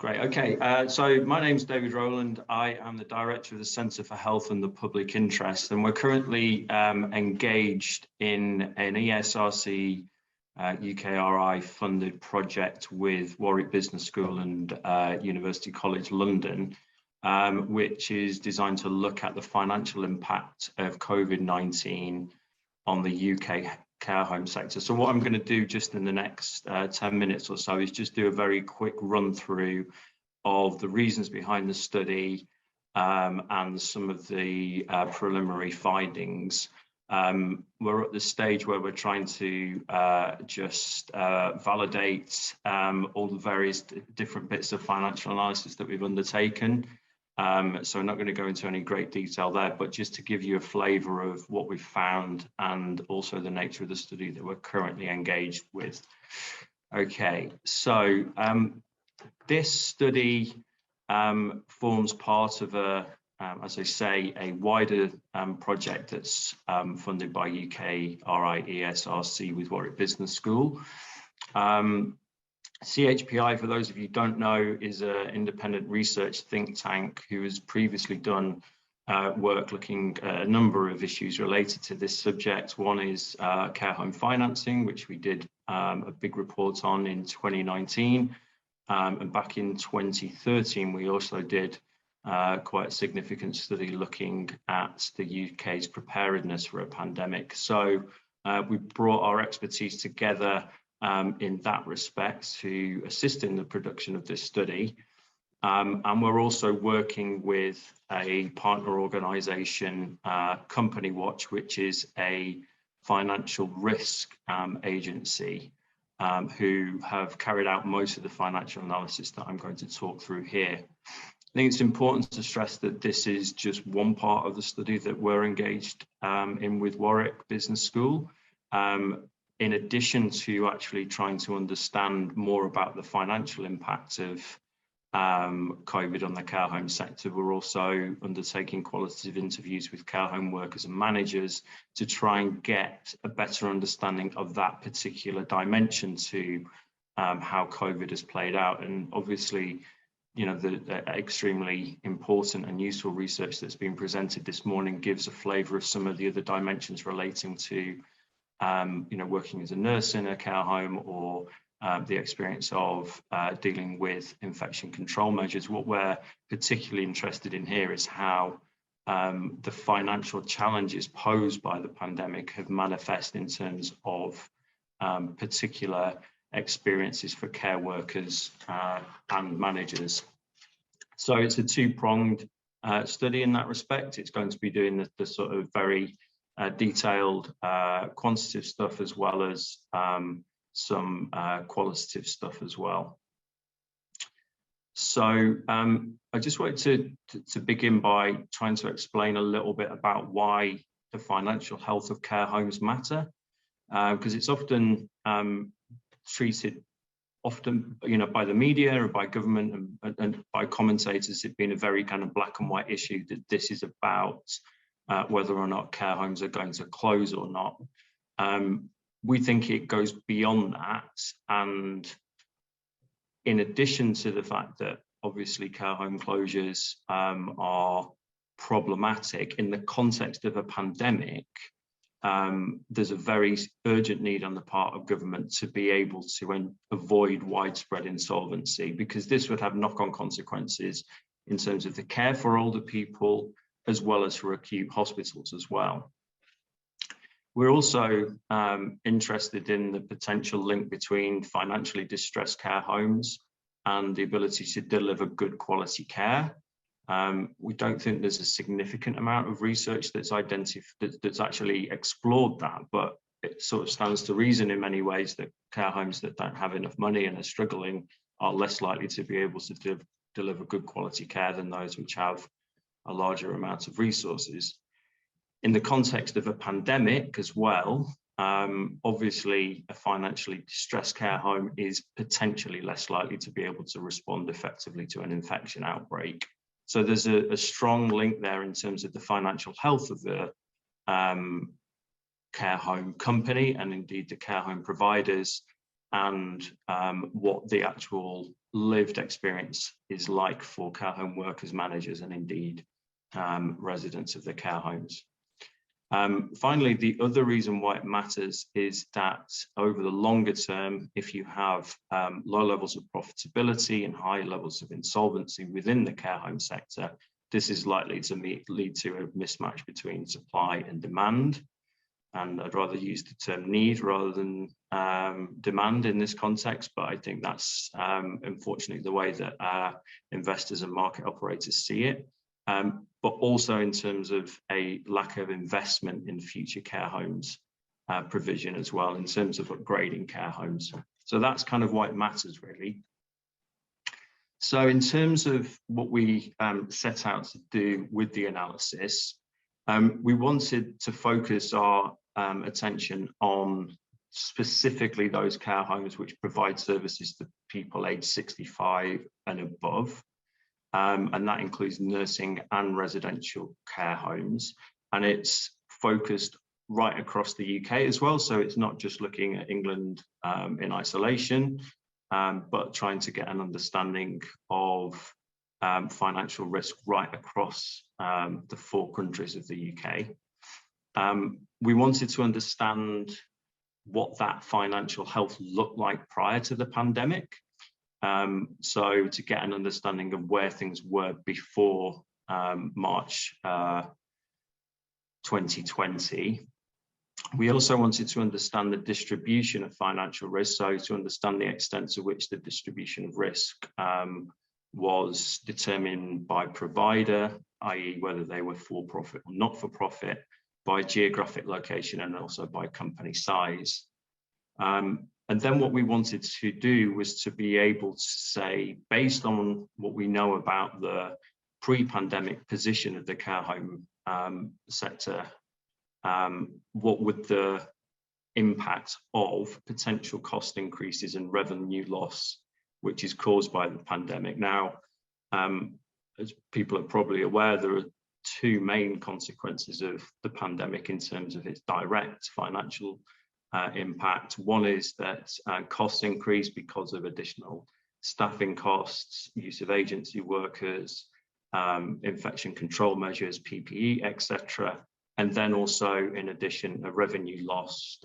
Great. Okay. So my name's David Rowland. I am the director of the Centre for Health and the Public Interest, and we're currently engaged in an ESRC UKRI funded project with Warwick Business School and University College London, which is designed to look at the financial impact of COVID-19 on the UK care home sector. So what I'm going to do just in the next 10 minutes or so is just do a very quick run through of the reasons behind the study and some of the preliminary findings. We're at the stage where we're trying to just validate all the various different bits of financial analysis that we've undertaken. So I'm not going to go into any great detail there, but just to give you a flavour of what we've found and also the nature of the study that we're currently engaged with. Okay, so this study forms part of a, as I say, a wider project that's funded by UKRI ESRC with Warwick Business School. CHPI, for those of you who don't know, is an independent research think tank who has previously done work looking at a number of issues related to this subject. One is care home financing, which we did a big report on in 2019. And back in 2013, we also did quite a significant study looking at the UK's preparedness for a pandemic. So we brought our expertise together in that respect to assist in the production of this study. And we're also working with a partner organisation, Company Watch, which is a financial risk agency who have carried out most of the financial analysis that I'm going to talk through here. I think it's important to stress that this is just one part of the study that we're engaged in with Warwick Business School. In addition to actually trying to understand more about the financial impact of COVID on the care home sector, we're also undertaking qualitative interviews with care home workers and managers to try and get a better understanding of that particular dimension to how COVID has played out. And obviously, you know, the extremely important and useful research that's been presented this morning gives a flavour of some of the other dimensions relating to you know, working as a nurse in a care home or the experience of dealing with infection control measures. What we're particularly interested in here is how the financial challenges posed by the pandemic have manifested in terms of particular experiences for care workers and managers. So it's a two-pronged study in that respect. It's going to be doing the sort of very detailed quantitative stuff as well as some qualitative stuff as well. So I just wanted to begin by trying to explain a little bit about why the financial health of care homes matter, because it's often treated you know, by the media or by government and by commentators, it's been a very kind of black and white issue that this is about whether or not care homes are going to close or not. We think it goes beyond that. And in addition to the fact that obviously care home closures are problematic in the context of a pandemic, there's a very urgent need on the part of government to be able to avoid widespread insolvency, because this would have knock-on consequences in terms of the care for older people, as well as for acute hospitals as well. We're also interested in the potential link between financially distressed care homes and the ability to deliver good quality care. We don't think there's a significant amount of research that's actually explored that, but it sort of stands to reason in many ways that care homes that don't have enough money and are struggling are less likely to be able to deliver good quality care than those which have a larger amount of resources. In the context of a pandemic as well, obviously a financially distressed care home is potentially less likely to be able to respond effectively to an infection outbreak. So there's a strong link there in terms of the financial health of the care home company and indeed the care home providers and what the actual lived experience is like for care home workers, managers, and indeed residents of the care homes. Finally, the other reason why it matters is that over the longer term, if you have low levels of profitability and high levels of insolvency within the care home sector, this is likely to lead to a mismatch between supply and demand. And I'd rather use the term need rather than demand in this context, but I think that's unfortunately the way that investors and market operators see it. But also in terms of a lack of investment in future care homes provision as well, in terms of upgrading care homes. So that's kind of why it matters, really. So in terms of what we set out to do with the analysis, we wanted to focus our attention on specifically those care homes which provide services to people aged 65 and above. And that includes nursing and residential care homes. And it's focused right across the UK as well. So it's not just looking at England in isolation, but trying to get an understanding of financial risk right across the 4 countries of the UK. We wanted to understand what that financial health looked like prior to the pandemic. So to get an understanding of where things were before March 2020. We also wanted to understand the distribution of financial risk, so to understand the extent to which the distribution of risk was determined by provider, i.e. whether they were for-profit or not-for-profit, by geographic location and also by company size. And then what we wanted to do was to be able to say, based on what we know about the pre-pandemic position of the care home sector, what would the impact of potential cost increases and revenue loss, which is caused by the pandemic. Now, as people are probably aware, there are 2 main consequences of the pandemic in terms of its direct financial impact. One is that costs increase because of additional staffing costs, use of agency workers, infection control measures, PPE, etc. And then also, in addition, a revenue loss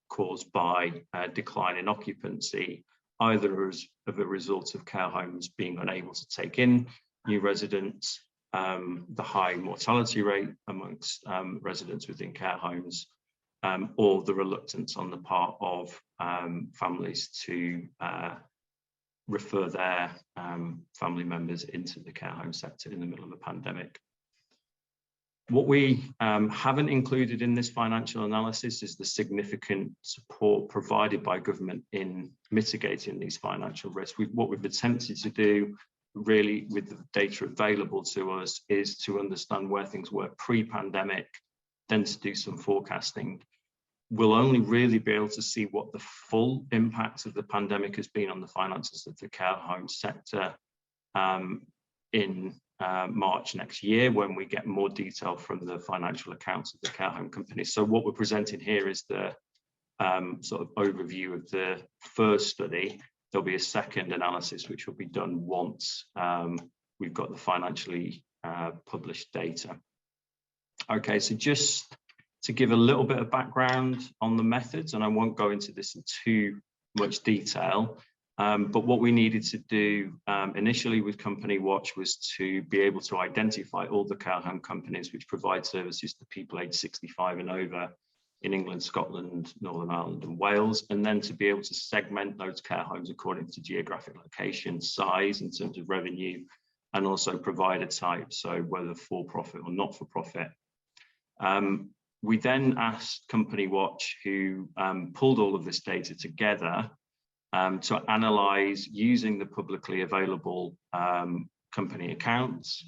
caused by a decline in occupancy, either as of a result of care homes being unable to take in new residents, the high mortality rate amongst residents within care homes, or the reluctance on the part of families to refer their family members into the care home sector in the middle of a pandemic. What we haven't included in this financial analysis is the significant support provided by government in mitigating these financial risks. What we've attempted to do, really, with the data available to us, is to understand where things were pre-pandemic, then to do some forecasting. We'll only really be able to see what the full impact of the pandemic has been on the finances of the care home sector in March next year, when we get more detail from the financial accounts of the care home companies. So what we're presenting here is the sort of overview of the first study. There'll be a second analysis which will be done once we've got the financially published data. Okay, so just to give a little bit of background on the methods, and I won't go into this in too much detail, but what we needed to do initially with Company Watch was to be able to identify all the care home companies which provide services to people aged 65 and over in England, Scotland, Northern Ireland and Wales, and then to be able to segment those care homes according to geographic location, size in terms of revenue, and also provider type, so whether for-profit or not-for-profit. We then asked Company Watch, who pulled all of this data together, to analyse, using the publicly available company accounts,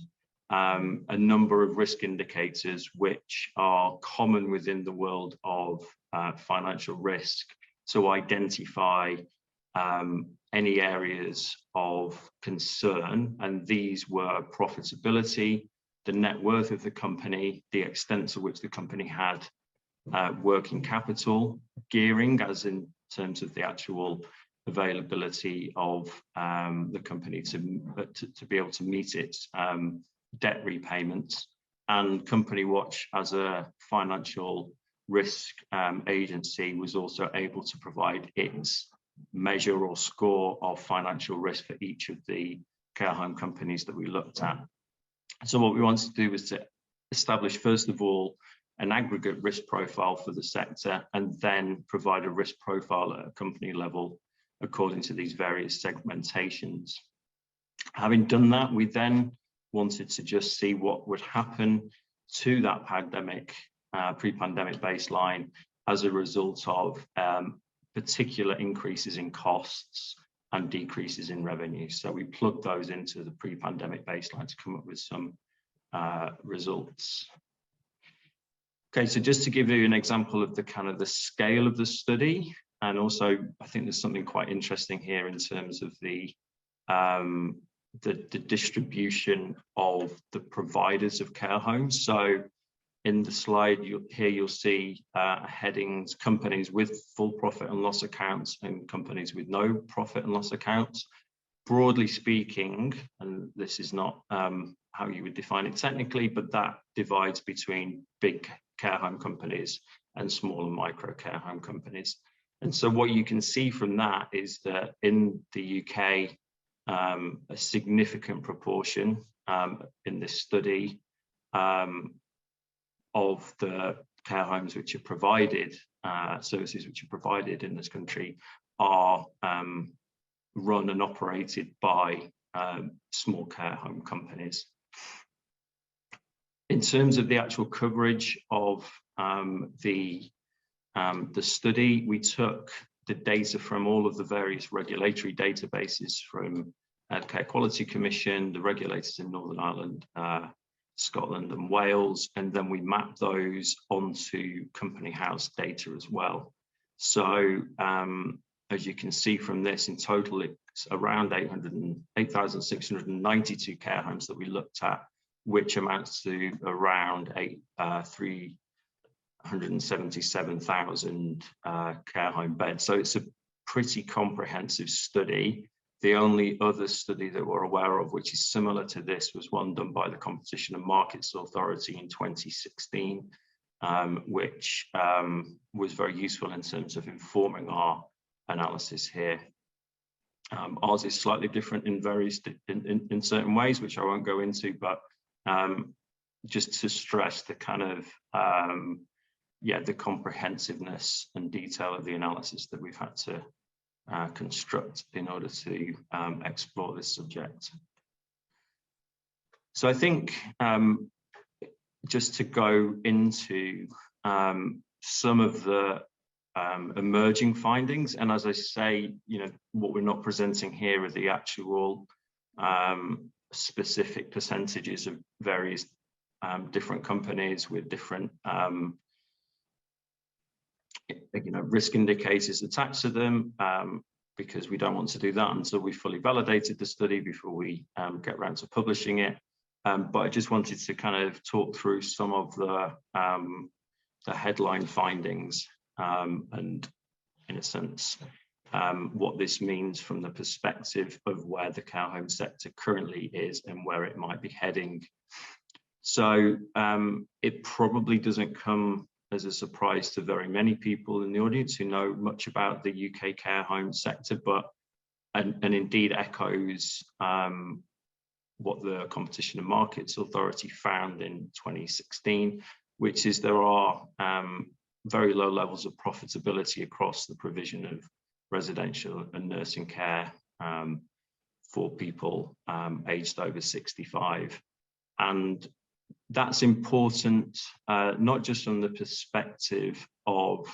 a number of risk indicators which are common within the world of financial risk, to identify any areas of concern. And these were profitability, the net worth of the company, the extent to which the company had working capital, gearing, as in terms of the actual availability of the company to be able to meet its debt repayments. And Company Watch, as a financial risk agency, was also able to provide its measure or score of financial risk for each of the care home companies that we looked at. So what we wanted to do was to establish, first of all, an aggregate risk profile for the sector, and then provide a risk profile at a company level according to these various segmentations. Having done that, we then wanted to just see what would happen to that pandemic, pre-pandemic baseline as a result of particular increases in costs and decreases in revenue. So we plugged those into the pre-pandemic baseline to come up with some results. Okay, so just to give you an example of the kind of the scale of the study, and also I think there's something quite interesting here in terms of the distribution of the providers of care homes. So in the slide you'll see headings: companies with full profit and loss accounts and companies with no profit and loss accounts. Broadly speaking, and this is not how you would define it technically, but that divides between big care home companies and small and micro care home companies. And so what you can see from that is that in the UK, a significant proportion in this study of the care homes which are provided, services which are provided in this country, are run and operated by small care home companies. In terms of the actual coverage of the study, we took the data from all of the various regulatory databases from Healthcare Quality Commission, the regulators in Northern Ireland, Scotland and Wales, and then we mapped those onto company house data as well. So as you can see from this, in total it's around 8,692 care homes that we looked at, which amounts to around 377,000 care home beds. So it's a pretty comprehensive study. The only other study that we're aware of which is similar to this was one done by the Competition and Markets Authority in 2016, which was very useful in terms of informing our analysis here. Ours is slightly different in in certain ways, which I won't go into, but just to stress the kind of the comprehensiveness and detail of the analysis that we've had to construct in order to explore this subject. So I think just to go into some of the emerging findings, and as I say, what we're not presenting here are the actual specific percentages of various different companies with different risk indicators attached to them, because we don't want to do that until we fully validated the study before we get around to publishing it. But I just wanted to kind of talk through some of the headline findings and, in a sense, what this means from the perspective of where the care home sector currently is and where it might be heading. So it probably doesn't come as a surprise to very many people in the audience who know much about the UK care home sector, but and indeed echoes what the Competition and Markets Authority found in 2016, which is there are very low levels of profitability across the provision of residential and nursing care for people aged over 65. And that's important, not just from the perspective of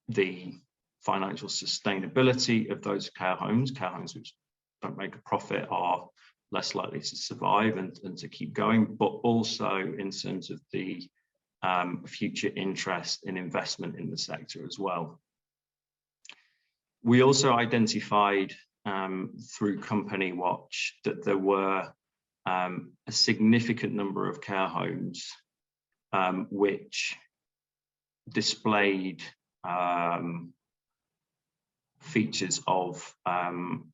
the financial sustainability of those care homes which don't make a profit are less likely to survive and to keep going, but also in terms of the future interest in investment in the sector as well. We also identified through Company Watch that there were a significant number of care homes which displayed features of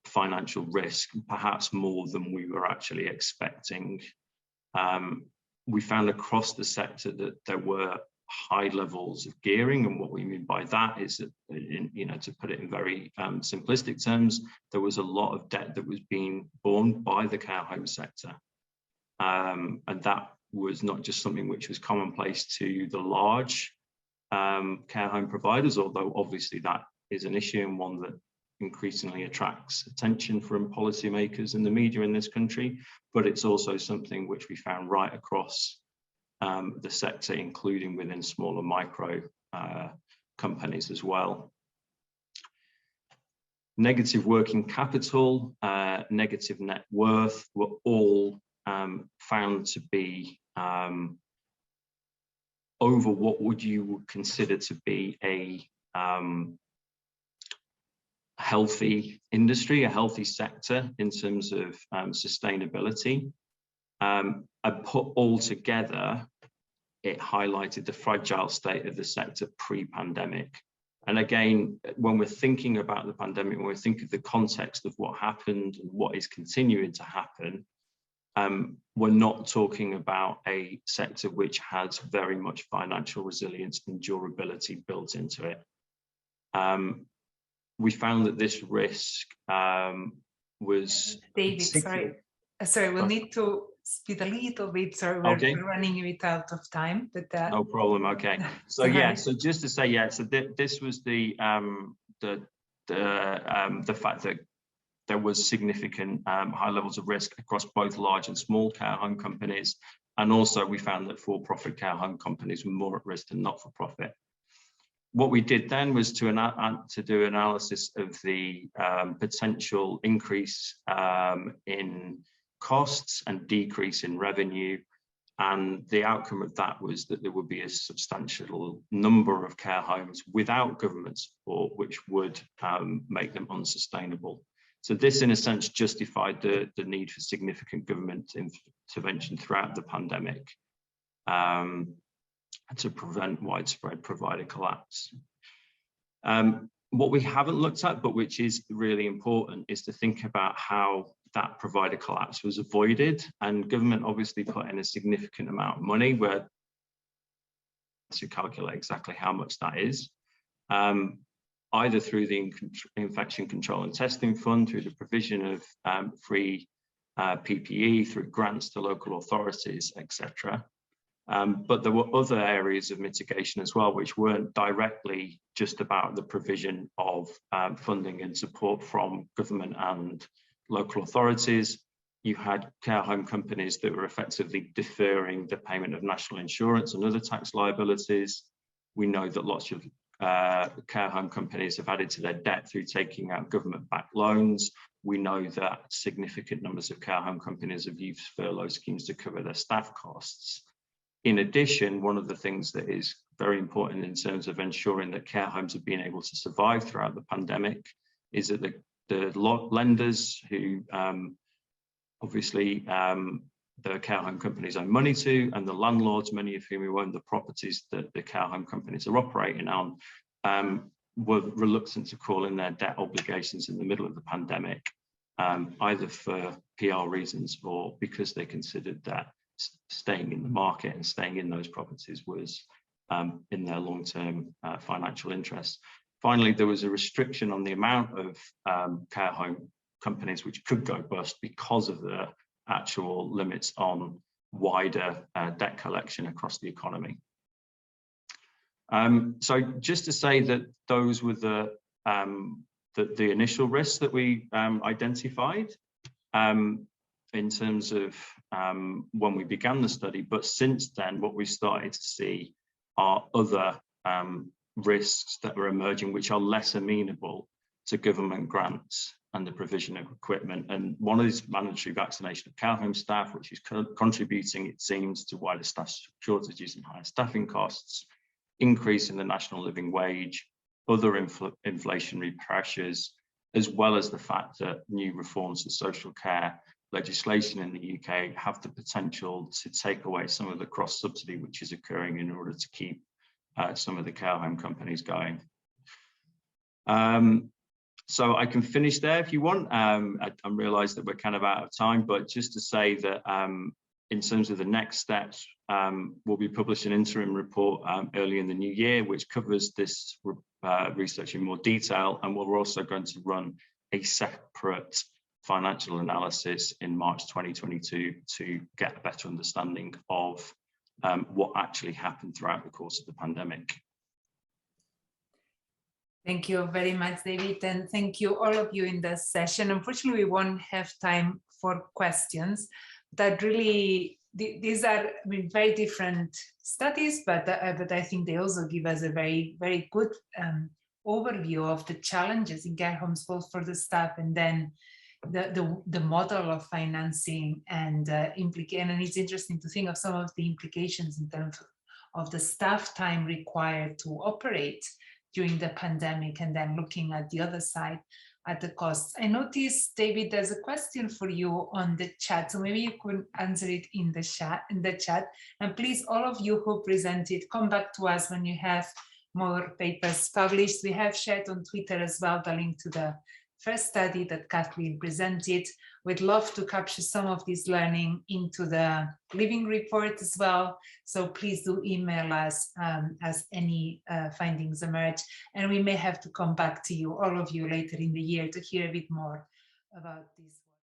financial risk, perhaps more than we were actually expecting. We found across the sector that there were high levels of gearing, and what we mean by that is that, to put it in very simplistic terms, there was a lot of debt that was being borne by the care home sector, and that was not just something which was commonplace to the large care home providers, although obviously that is an issue and one that increasingly attracts attention from policymakers and the media in this country, but it's also something which we found right across the sector, including within smaller micro companies as well. Negative working capital, negative net worth were all found to be over what you would consider to be a healthy industry, a healthy sector in terms of sustainability. And put all together, it highlighted the fragile state of the sector pre-pandemic. And again, when we're thinking about the pandemic, when we think of the context of what happened and what is continuing to happen, we're not talking about a sector which has very much financial resilience and durability built into it. We found that this risk was... David, sorry, we'll need to speed a little bit. Sorry, we're running a bit out of time. But no problem. Okay. So yeah. So just to say, yeah. So this was the fact that there was significant high levels of risk across both large and small care home companies, and also we found that for-profit care home companies were more at risk than not-for-profit. What we did then was to do analysis of the potential increase in costs and decrease in revenue, and the outcome of that was that there would be a substantial number of care homes without government support, which would make them unsustainable. So this, in a sense, justified the need for significant government intervention throughout the pandemic to prevent widespread provider collapse. What we haven't looked at, but which is really important, is to think about how that provider collapse was avoided. And government obviously put in a significant amount of money, where to calculate exactly how much that is, either through the Infection Control and Testing Fund, through the provision of free PPE, through grants to local authorities, etc. But there were other areas of mitigation as well, which weren't directly just about the provision of funding and support from government and local authorities. You had care home companies that were effectively deferring the payment of national insurance and other tax liabilities. We know that lots of care home companies have added to their debt through taking out government-backed loans. We know that significant numbers of care home companies have used furlough schemes to cover their staff costs. In addition, one of the things that is very important in terms of ensuring that care homes have been able to survive throughout the pandemic is that the lenders who obviously the care home companies owe money to, and the landlords, many of whom own the properties that the care home companies are operating on, were reluctant to call in their debt obligations in the middle of the pandemic, either for PR reasons or because they considered that staying in the market and staying in those properties was in their long-term financial interests. Finally, there was a restriction on the amount of care home companies which could go bust because of the actual limits on wider debt collection across the economy. So just to say that those were the initial risks that we identified in terms of when we began the study, but since then what we started to see are other risks that are emerging which are less amenable to government grants and the provision of equipment. And one is mandatory vaccination of care home staff, which is contributing, it seems, to wider staff shortages and higher staffing costs, increase in the national living wage, other inflationary pressures, as well as the fact that new reforms to social care legislation in the UK have the potential to take away some of the cross-subsidy which is occurring in order to keep some of the care home companies going. So I can finish there if you want. I realize that we're kind of out of time, but just to say that in terms of the next steps, we'll be publishing an interim report early in the new year, which covers this research in more detail. And we're also going to run a separate financial analysis in March 2022 to get a better understanding of what actually happened throughout the course of the pandemic. Thank you very much, David, and thank you all of you in this session. Unfortunately, we won't have time for questions. That really, these are very different studies, but I think they also give us a very, very good overview of the challenges in care homes, both for the staff and then the model of financing and implication. And it's interesting to think of some of the implications in terms of the staff time required to operate during the pandemic, and then looking at the other side at the costs. I noticed, David, there's a question for you on the chat, so maybe you could answer it in the chat. And please, all of you who presented, come back to us when you have more papers published. We have shared on Twitter as well the link to the first study that Kathleen presented. We'd love to capture some of this learning into the living report as well. So please do email us as any findings emerge. And we may have to come back to you, all of you, later in the year to hear a bit more about this.